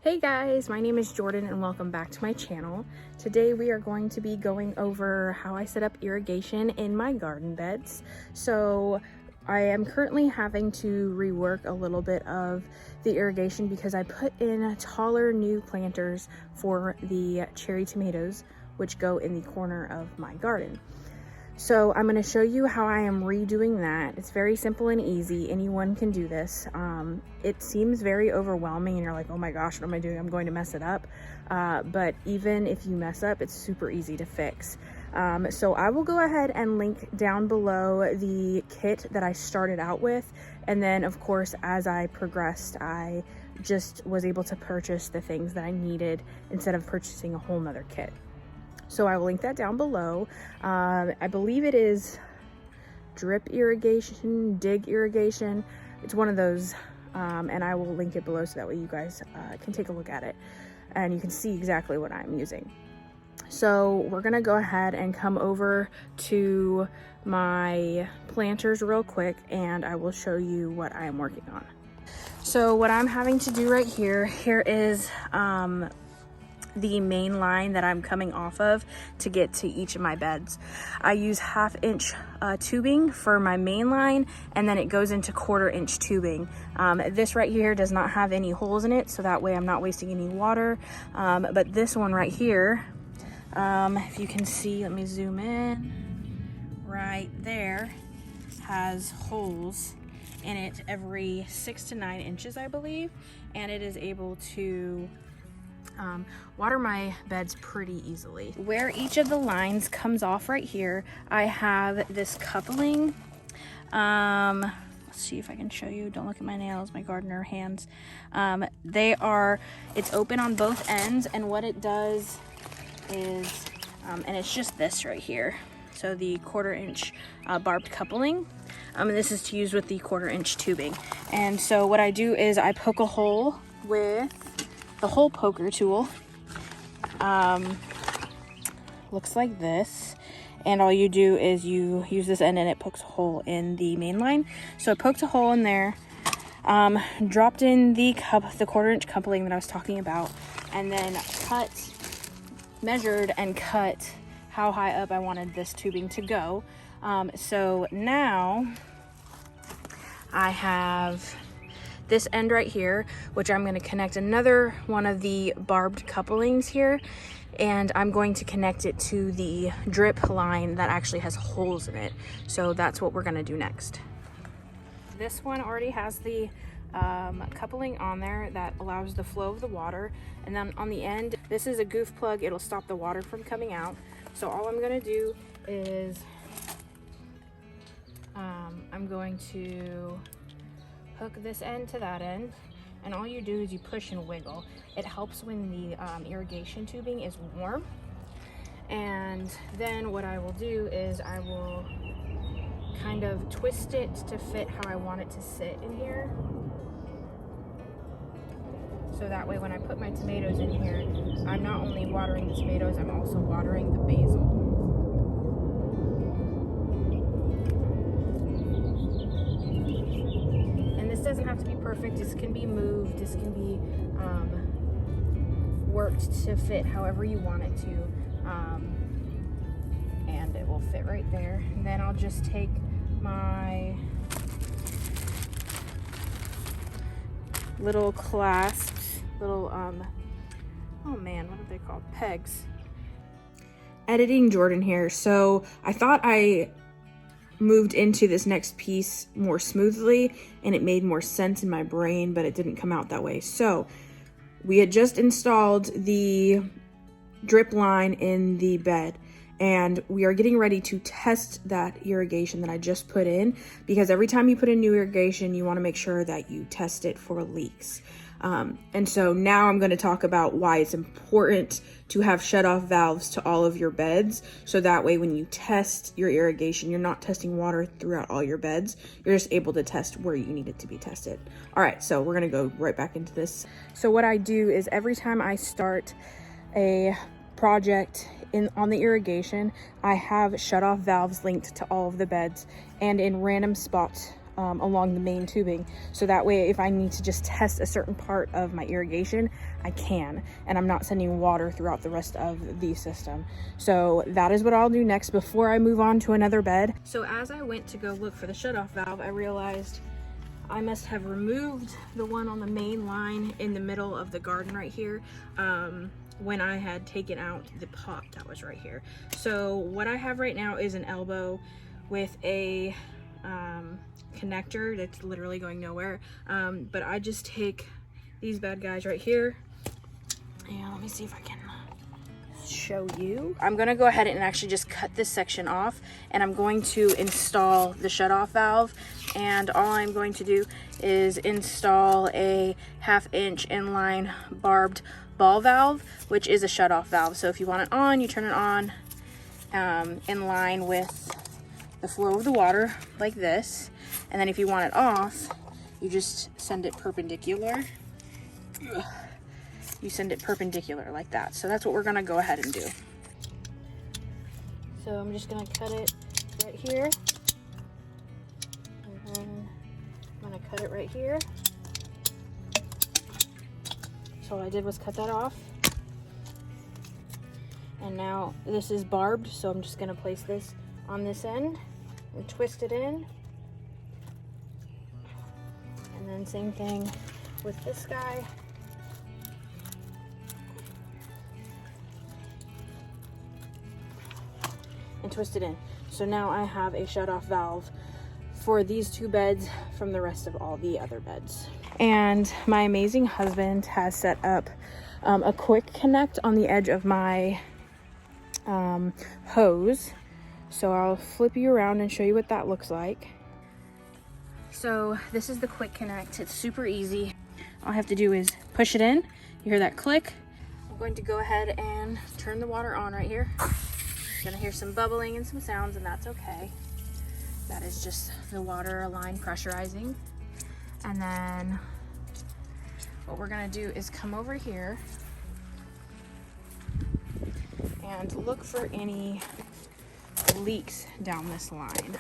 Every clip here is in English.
Hey guys, my name is Jordan and welcome back to my channel. Today we are going to be going over how I set up irrigation in my garden beds. So I am currently having to rework a little bit of the irrigation because I put in taller new planters for the cherry tomatoes, which go in the corner of my garden. So I'm going to show you how I am redoing that. It's very simple and easy. Anyone can do this. It seems very overwhelming and you're like, oh my gosh, what am I doing? I'm going to mess it up. But even if you mess up, it's super easy to fix. So I will go ahead and link down below the kit that I started out with. And then of course, as I progressed, I just was able to purchase the things that I needed instead of purchasing a whole nother kit. So I will link that down below. I believe it is Drip Irrigation, Dig Irrigation. It's one of those, and I will link it below so that way you guys can take a look at it and you can see exactly what I'm using. So we're gonna go ahead and come over to my planters real quick and I will show you what I am working on. So what I'm having to do right here is the main line that I'm coming off of to get to each of my beds. I use 1/2 inch tubing for my main line, and then it goes into 1/4 inch tubing. This right here does not have any holes in it, so that way I'm not wasting any water. But this one right here, if you can see, let me zoom in, right there has holes in it every 6 to 9 inches, I believe, and it is able to water my beds pretty easily. Where each of the lines comes off right here, I have this coupling. Let's see if I can show you. Don't look at my nails, my gardener hands. It's open on both ends, and what it does is, and it's just this right here. So the 1/4 inch barbed coupling. And this is to use with the 1/4 inch tubing. And so what I do is I poke a hole with the hole poker tool. Looks like this, and all you do is you use this end and it pokes a hole in the main line. So I poked a hole in there, dropped in the 1/4 inch coupling that I was talking about, and then measured and cut how high up I wanted this tubing to go. So now I have this end right here, which I'm going to connect another one of the barbed couplings here, and I'm going to connect it to the drip line that actually has holes in it. So that's what we're going to do next. This one already has the coupling on there that allows the flow of the water, and then on the end, this is a goof plug. It'll stop the water from coming out. So all I'm going to do is I'm going to hook this end to that end, and all you do is you push and wiggle. It helps when the irrigation tubing is warm. And then what I will do is I will kind of twist it to fit how I want it to sit in here. So that way when I put my tomatoes in here, I'm not only watering the tomatoes, I'm also watering the basil. Doesn't have to be perfect. This can be moved, this can be worked to fit however you want it to, and it will fit right there. And then I'll just take my little clasps, little oh man, what are they called? Pegs. Editing Jordan here. So I thought I moved into this next piece more smoothly and it made more sense in my brain, but it didn't come out that way. So we had just installed the drip line in the bed, and we are getting ready to test that irrigation that I just put in, because every time you put in new irrigation, you want to make sure that you test it for leaks. And so now I'm going to talk about why it's important to have shutoff valves to all of your beds. So that way, when you test your irrigation, you're not testing water throughout all your beds. You're just able to test where you need it to be tested. All right, so we're going to go right back into this. So what I do is every time I start a project on the irrigation, I have shutoff valves linked to all of the beds and in random spots along the main tubing. So that way, if I need to just test a certain part of my irrigation, I can, and I'm not sending water throughout the rest of the system. So that is what I'll do next before I move on to another bed. So as I went to go look for the shutoff valve, I realized I must have removed the one on the main line in the middle of the garden right here when I had taken out the pot that was right here. So what I have right now is an elbow with a connector that's literally going nowhere, but I just take these bad guys right here, and let me see if I can show you. I'm gonna go ahead and actually just cut this section off, and I'm going to install the shutoff valve. And all I'm going to do is install a 1/2 inch inline barbed ball valve, which is a shutoff valve. So if you want it on, you turn it on in line with the flow of the water like this, and then if you want it off, you just send it perpendicular. You send it perpendicular like that. So that's what we're gonna go ahead and do. So I'm just gonna cut it right here, and then I'm gonna cut it right here. So all I did was cut that off, and now this is barbed, so I'm just gonna place this on this end and twist it in, and then same thing with this guy. And twist it in. So now I have a shutoff valve for these 2 beds from the rest of all the other beds. And my amazing husband has set up a quick connect on the edge of my hose. So I'll flip you around and show you what that looks like. So this is the quick connect. It's super easy. All I have to do is push it in. You hear that click. I'm going to go ahead and turn the water on right here. You're gonna hear some bubbling and some sounds, and that's okay. That is just the water line pressurizing. And then what we're gonna do is come over here and look for any leaks down this line.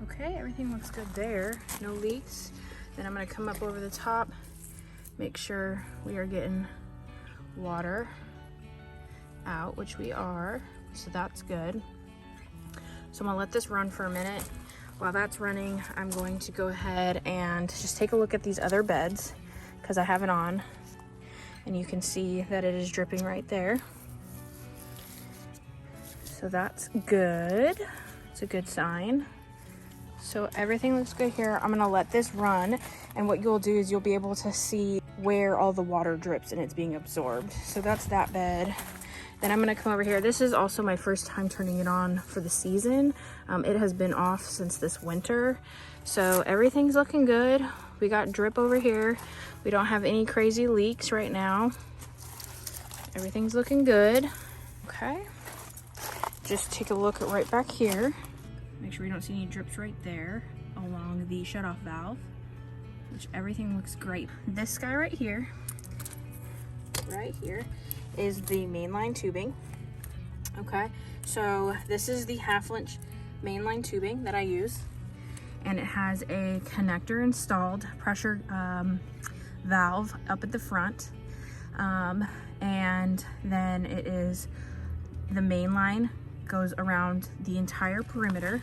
Okay, everything looks good there, no leaks. Then I'm gonna come up over the top, make sure we are getting water out, which we are. So that's good. So I'm gonna let this run for a minute. While that's running, I'm going to go ahead and just take a look at these other beds because I have it on, and you can see that it is dripping right there. So that's good. It's a good sign. So everything looks good here. I'm gonna let this run, and what you'll do is you'll be able to see where all the water drips and it's being absorbed. So that's that bed. Then I'm gonna come over here. This is also my first time turning it on for the season. It has been off since this winter. So everything's looking good. We got drip over here. We don't have any crazy leaks right now. Everything's looking good. Okay. Just take a look at right back here. Make sure we don't see any drips right there along the shutoff valve, which everything looks great. This guy right here is the mainline tubing. Okay, so this is the 1/2 inch mainline tubing that I use, and it has a connector installed, pressure valve up at the front, and then it is the main line goes around the entire perimeter,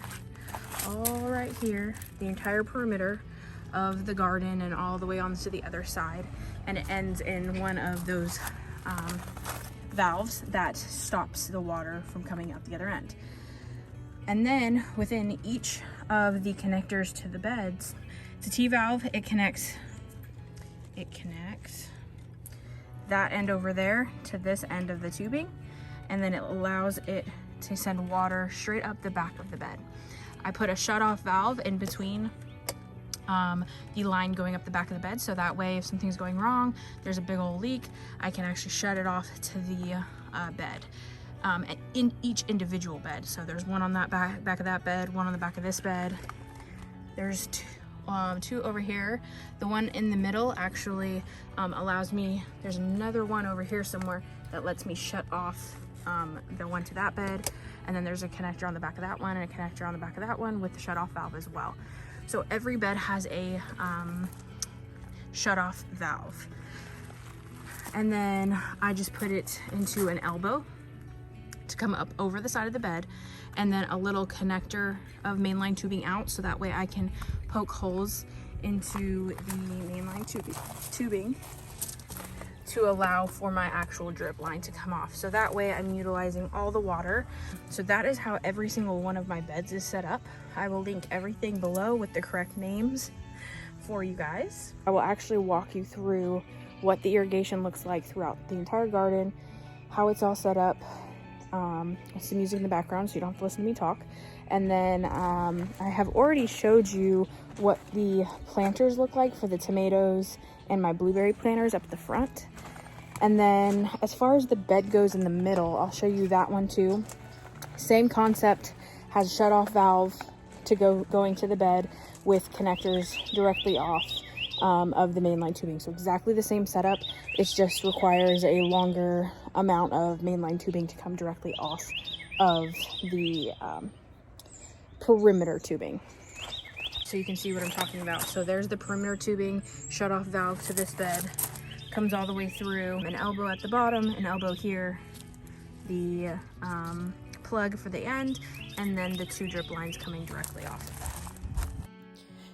all right here, the entire perimeter of the garden and all the way on to the other side, and it ends in one of those valves that stops the water from coming out the other end. And then within each of the connectors to the beds, it's a T valve. It connects that end over there to this end of the tubing, and then it allows it to send water straight up the back of the bed. I put a shutoff valve in between the line going up the back of the bed, so that way if something's going wrong, there's a big old leak, I can actually shut it off to the bed, in each individual bed. So there's one on that back of that bed, one on the back of this bed. There's two over here. The one in the middle actually allows me, there's another one over here somewhere that lets me shut off the one to that bed, and then there's a connector on the back of that one and a connector on the back of that one with the shutoff valve as well. So every bed has a shutoff valve. And then I just put it into an elbow to come up over the side of the bed, and then a little connector of mainline tubing out, so that way I can poke holes into the mainline tubing to allow for my actual drip line to come off. So that way I'm utilizing all the water. So that is how every single one of my beds is set up. I will link everything below with the correct names for you guys. I will actually walk you through what the irrigation looks like throughout the entire garden, how it's all set up. Some music in the background so you don't have to listen to me talk. And then I have already showed you what the planters look like for the tomatoes and my blueberry planters up the front. And then as far as the bed goes in the middle, I'll show you that one too. Same concept, has a shut-off valve to going to the bed with connectors directly off of the mainline tubing. So exactly the same setup. It just requires a longer amount of mainline tubing to come directly off of the perimeter tubing. So you can see what I'm talking about. So there's the perimeter tubing, shut-off valve to this bed. Comes all the way through, an elbow at the bottom, an elbow here, the plug for the end, and then the 2 drip lines coming directly off of that.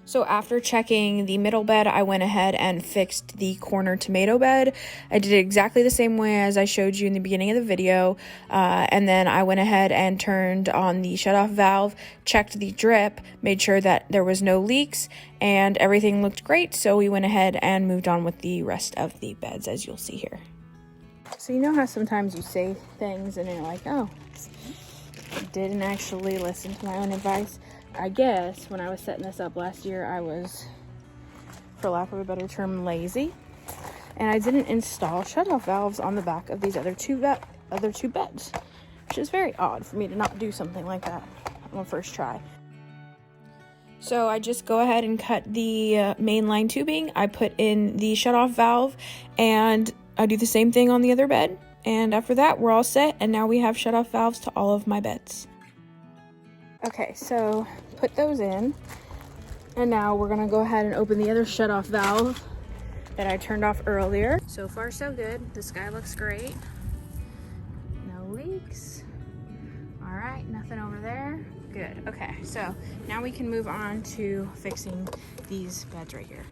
So after checking the middle bed, I went ahead and fixed the corner tomato bed. I did it exactly the same way as I showed you in the beginning of the video. And then I went ahead and turned on the shutoff valve, checked the drip, made sure that there was no leaks, and everything looked great. So we went ahead and moved on with the rest of the beds, as you'll see here. So you know how sometimes you say things and you're like, oh, I didn't actually listen to my own advice. I guess when I was setting this up last year, I was, for lack of a better term, lazy, and I didn't install shutoff valves on the back of these other two beds, which is very odd for me to not do something like that on the first try. So I just go ahead and cut the mainline tubing. I put in the shutoff valve, and I do the same thing on the other bed. And after that, we're all set, and now we have shutoff valves to all of my beds. Okay, so put those in, and now we're gonna go ahead and open the other shutoff valve that I turned off earlier. So far so good. The sky looks great. No leaks. All right, nothing over there. Good. Okay, so now we can move on to fixing these beds right here.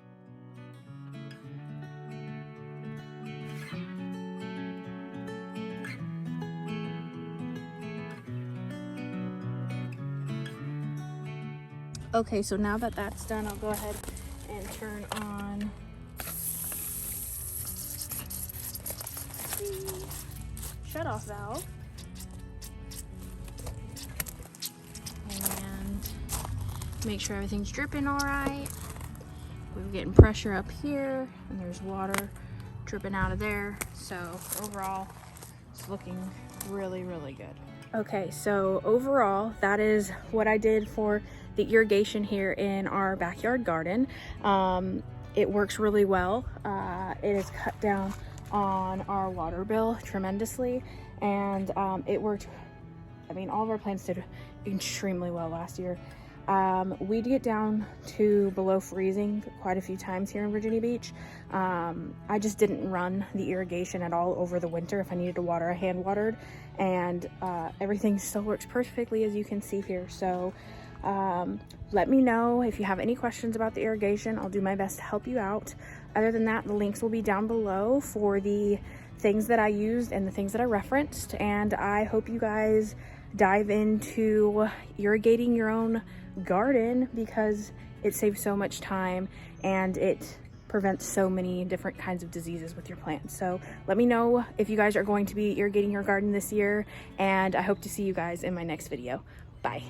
Okay, so now that that's done, I'll go ahead and turn on the shutoff valve. And make sure everything's dripping all right. We're getting pressure up here, and there's water dripping out of there. So overall, it's looking really, really good. Okay, so overall, that is what I did for the irrigation here in our backyard garden. It works really well. It has cut down on our water bill tremendously, and it worked. I mean, all of our plants did extremely well last year. We did get down to below freezing quite a few times here in Virginia Beach. I just didn't run the irrigation at all over the winter. If I needed to water, I hand watered, and everything still works perfectly, as you can see here. So let me know if you have any questions about the irrigation. I'll do my best to help you out. Other than that, the links will be down below for the things that I used and the things that I referenced, and I hope you guys dive into irrigating your own garden, because it saves so much time and it prevents so many different kinds of diseases with your plants. So let me know if you guys are going to be irrigating your garden this year, and I hope to see you guys in my next video. Bye.